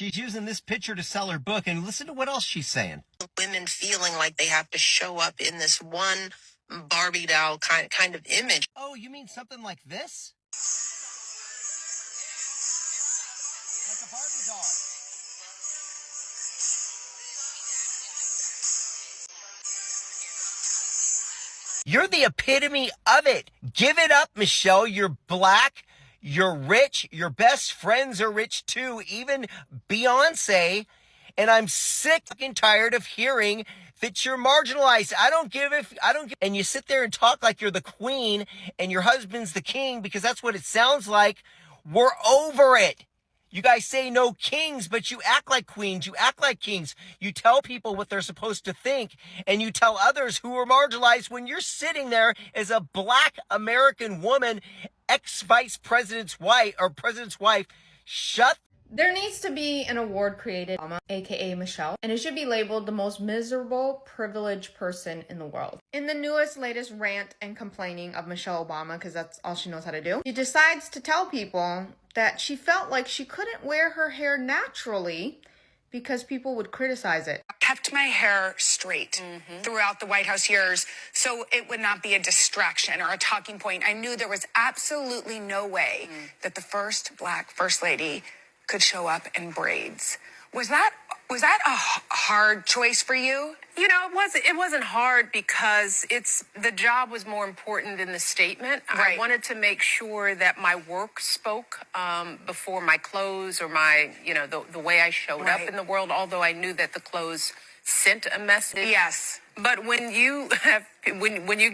She's using this picture to sell her book, and listen to what else she's saying. Women feeling like they have to show up in this one Barbie doll kind of image. Oh, you mean something like this? Like a Barbie doll. You're the epitome of it. Give it up, Michelle. You're black. You're rich. Your best friends are rich too, even Beyonce. And I'm sick and tired of hearing that you're marginalized. And you sit there and talk like you're the queen and your husband's the king, because that's what it sounds like. We're over it. You guys say no kings, but you act like queens. You act like kings. You tell people what they're supposed to think, and you tell others who are marginalized when you're sitting there as a black American woman, ex-vice president's wife or president's wife. Shut. There needs to be an award created, aka Michelle, and it should be labeled the most miserable, privileged person in the world. In the latest rant and complaining of Michelle Obama, because that's all she knows how to do, she decides to tell people that she felt like she couldn't wear her hair naturally because people would criticize it. I kept my hair straight throughout the White House years so it would not be a distraction or a talking point. I knew there was absolutely no way that the first black first lady could show up in braids. Was that a hard choice for you? You know, it wasn't hard because the job was more important than the statement. Right. I wanted to make sure that my work spoke before my clothes or the way I showed up in the world, although I knew that the clothes sent a message. Yes. But when you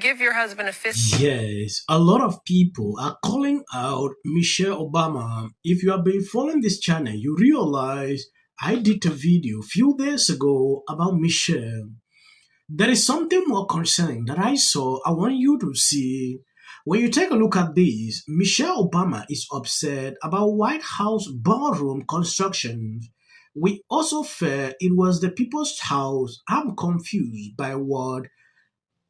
give your husband a fist. Yes, a lot of people are calling out Michelle Obama. If you have been following this channel, you realize I did a video a few days ago about Michelle. There is something more concerning that I saw I want you to see. When you take a look at this, Michelle Obama is upset about White House ballroom construction. We also felt it was the people's house. I'm confused by what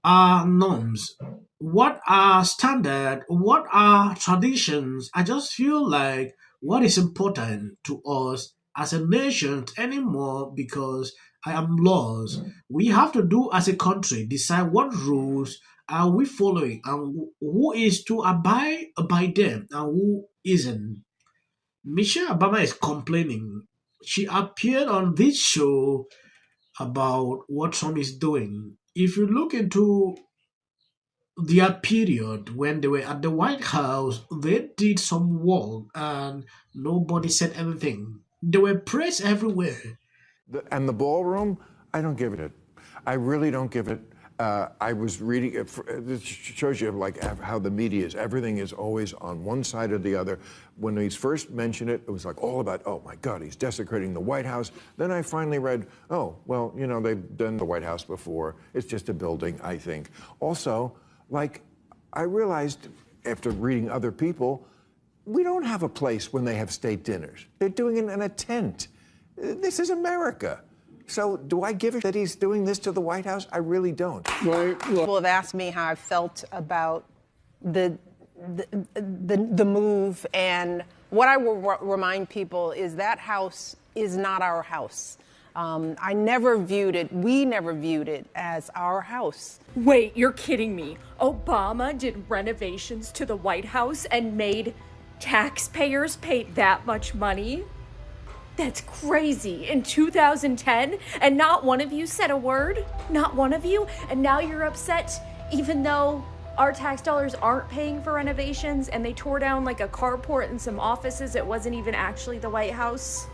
are norms, what are standard, what are traditions. I just feel like what is important to us as a nation anymore, because I am lost. We have to do as a country, decide what rules are we following and who is to abide by them and who isn't. Michelle Obama is complaining. She appeared on this show about what Trump is doing. If you look into their period when they were at the White House, they did some work and nobody said anything. There were press everywhere. And the ballroom, I don't give it. I really don't give it. I was reading, it shows you like how the media is. Everything is always on one side or the other. When he first mentioned it, it was like all about, oh my God, he's desecrating the White House. Then I finally read, oh, well, you know, they've done the White House before. It's just a building, I think. Also, like, I realized after reading other people, we don't have a place when they have state dinners. They're doing it in a tent. This is America. So do I give it that he's doing this to the White House? I really don't. People have asked me how I felt about the move, and what I will remind people is that house is not our house. We never viewed it as our house. Wait, you're kidding me. Obama did renovations to the White House and made taxpayers pay that much money? That's crazy. In 2010, and not one of you said a word? Not one of you? And now you're upset even though our tax dollars aren't paying for renovations and they tore down like a carport and some offices. It wasn't even actually the White House.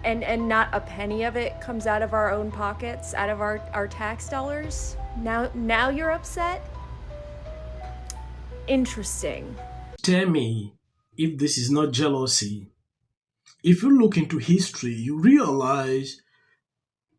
And not a penny of it comes out of our own pockets, out of our tax dollars. Now you're upset? Interesting. Tell me if this is not jealousy. If you look into history, you realize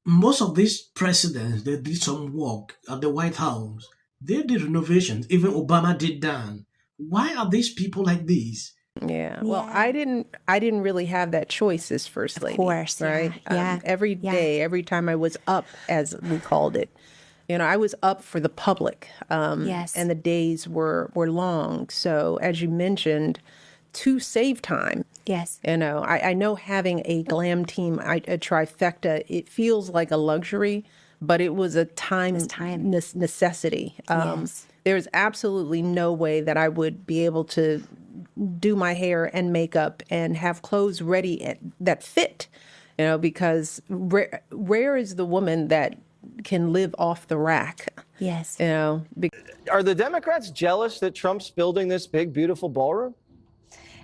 most of these presidents, they did some work at the White House. They did renovations. Even Obama did that. Why are these people like this? Yeah. Well, I didn't really have that choice as first lady. Of course, right? Yeah. Every day, every time I was up, as we called it, you know, I was up for the public. Yes. And the days were long. So as you mentioned, to save time, Yes. You know, I know having a glam team, a trifecta, it feels like a luxury, but it was a necessity. Yes. There's absolutely no way that I would be able to do my hair and makeup and have clothes ready that fit, you know, because rare is the woman that can live off the rack. Yes. You know, Are the Democrats jealous that Trump's building this big, beautiful ballroom?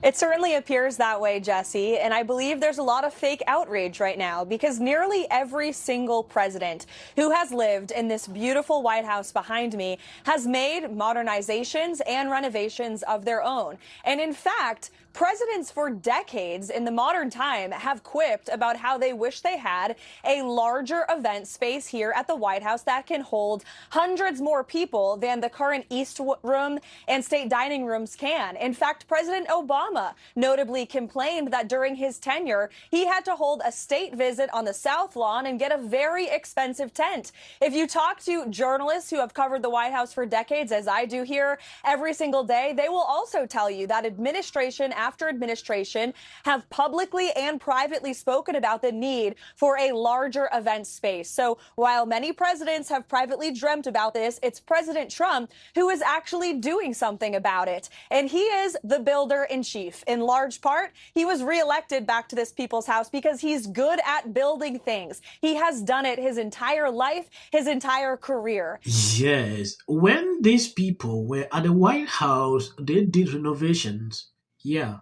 It certainly appears that way, Jesse, and I believe there's a lot of fake outrage right now because nearly every single president who has lived in this beautiful White House behind me has made modernizations and renovations of their own. And in fact, presidents for decades in the modern time have quipped about how they wish they had a larger event space here at the White House that can hold hundreds more people than the current East Room and state dining rooms can. In fact, President Obama notably complained that during his tenure, he had to hold a state visit on the South Lawn and get a very expensive tent. If you talk to journalists who have covered the White House for decades, as I do here every single day, they will also tell you that administration after administration have publicly and privately spoken about the need for a larger event space. So while many presidents have privately dreamt about this, it's President Trump who is actually doing something about it. And he is the builder in chief. In large part, he was reelected back to this people's house because he's good at building things. He has done it his entire life, his entire career. Yes, when these people were at the White House, they did renovations. Yeah,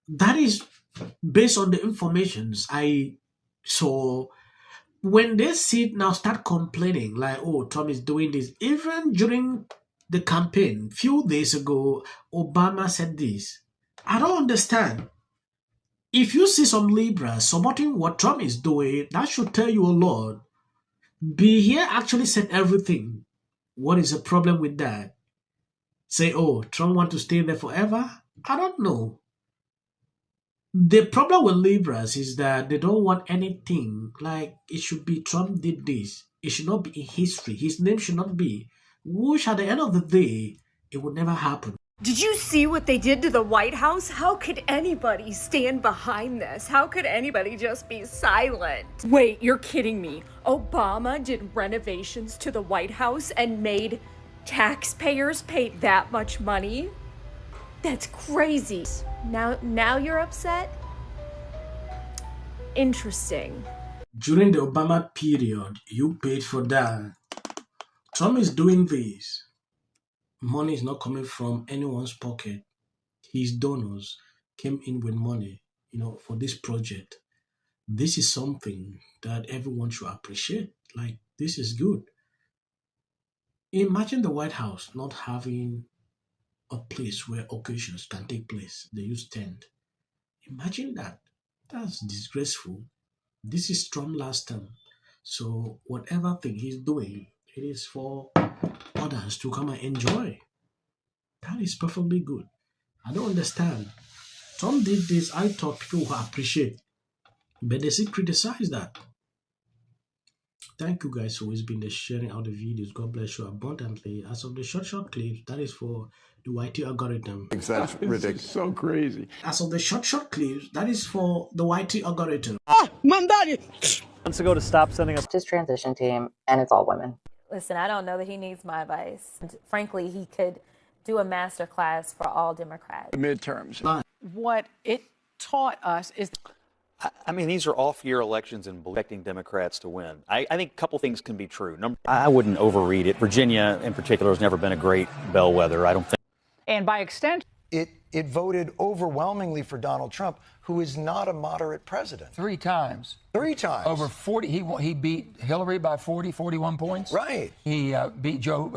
that is based on the informations I saw. When they sit now, start complaining like, "Oh, Trump is doing this." Even during the campaign, few days ago, Obama said this. I don't understand. If you see some Libras supporting what Trump is doing, that should tell you a lot. Be here actually said everything. What is the problem with that? Say, oh, Trump want to stay there forever? I don't know. The problem with Libras is that they don't want anything like it should be Trump did this. It should not be in history. His name should not be. Which at the end of the day, it would never happen. Did you see what they did to the White House? How could anybody stand behind this? How could anybody just be silent? Wait, you're kidding me. Obama did renovations to the White House and made taxpayers pay that much money? That's crazy. Now you're upset? Interesting. During the Obama period, you paid for that. Trump is doing this. Money is not coming from anyone's pocket. His donors came in with money, for this project. This is something that everyone should appreciate. Like, this is good. Imagine the White House not having a place where occasions can take place. They use tent. Imagine that. That's disgraceful. This is Trump last term. So whatever thing he's doing, it is for others to come and enjoy. That is perfectly good. I don't understand. Trump did this, I thought people would appreciate. But they still criticize that. Thank you guys for always been sharing out the videos. God bless you abundantly. As of the short clips, that is for the YT algorithm. That's ridiculous. So crazy. As of the short clips, that is for the YT algorithm. Months ago to stop sending us his transition team, and it's all women. Listen, I don't know that he needs my advice. Frankly, he could do a master class for all Democrats. Midterms. What it taught us is... I mean, these are off-year elections and expecting Democrats to win. I think a couple things can be true. I wouldn't overread it. Virginia, in particular, has never been a great bellwether, I don't think. And by extension... It voted overwhelmingly for Donald Trump, who is not a moderate president. 3 times. 3 times. Over 40. He beat Hillary by 41 points. Right. He beat Joe.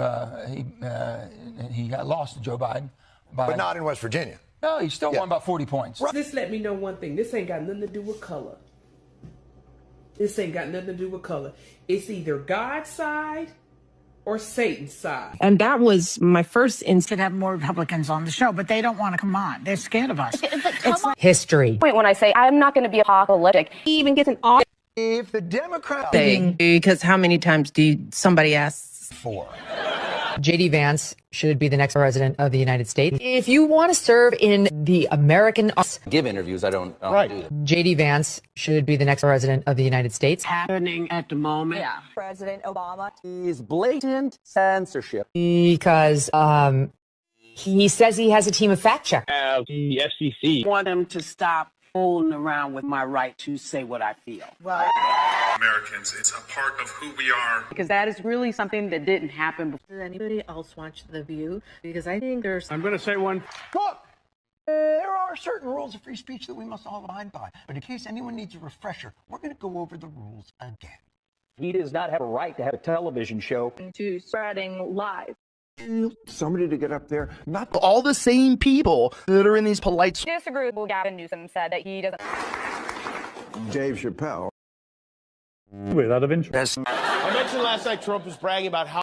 He lost to Joe Biden. But not in West Virginia. No, he still won by 40 points. Right. This let me know one thing. This ain't got nothing to do with color. This ain't got nothing to do with color. It's either God's side or Satan's side. And that was my first instinct to have more Republicans on the show, but they don't want to come on. They're scared of us. It's like history. Wait, when I say I'm not going to be apocalyptic, he even gets an off. If the Democrats... Because how many times do somebody asks? 4. JD Vance should be the next president of the United States. If you want to serve in the American... Give interviews, I don't do that. JD Vance should be the next president of the United States. Happening at the moment. Yeah. President Obama. Is blatant censorship. Because he says he has a team of fact checkers. The FCC. Want them to stop fooling around with my right to say what I feel. Well, Americans, it's a part of who we are. Because that is really something that didn't happen before. Does anybody else watch The View? Because I think there's... I'm going to say one. Look, there are certain rules of free speech that we must all abide by. But in case anyone needs a refresher, we're going to go over the rules again. He does not have a right to have a television show. to spreading lies. Somebody to get up there, not all the same people that are in these polite... Disagree with what Gavin Newsom said that he doesn't... Dave Chappelle. Without of interest. I mentioned last night Trump was bragging about how...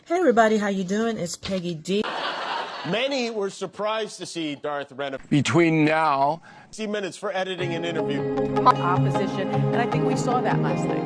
Hey everybody, how you doing? It's Peggy D. Many were surprised to see Darth Renner. Between now... 60 minutes for editing an interview. Opposition, and I think we saw that last night.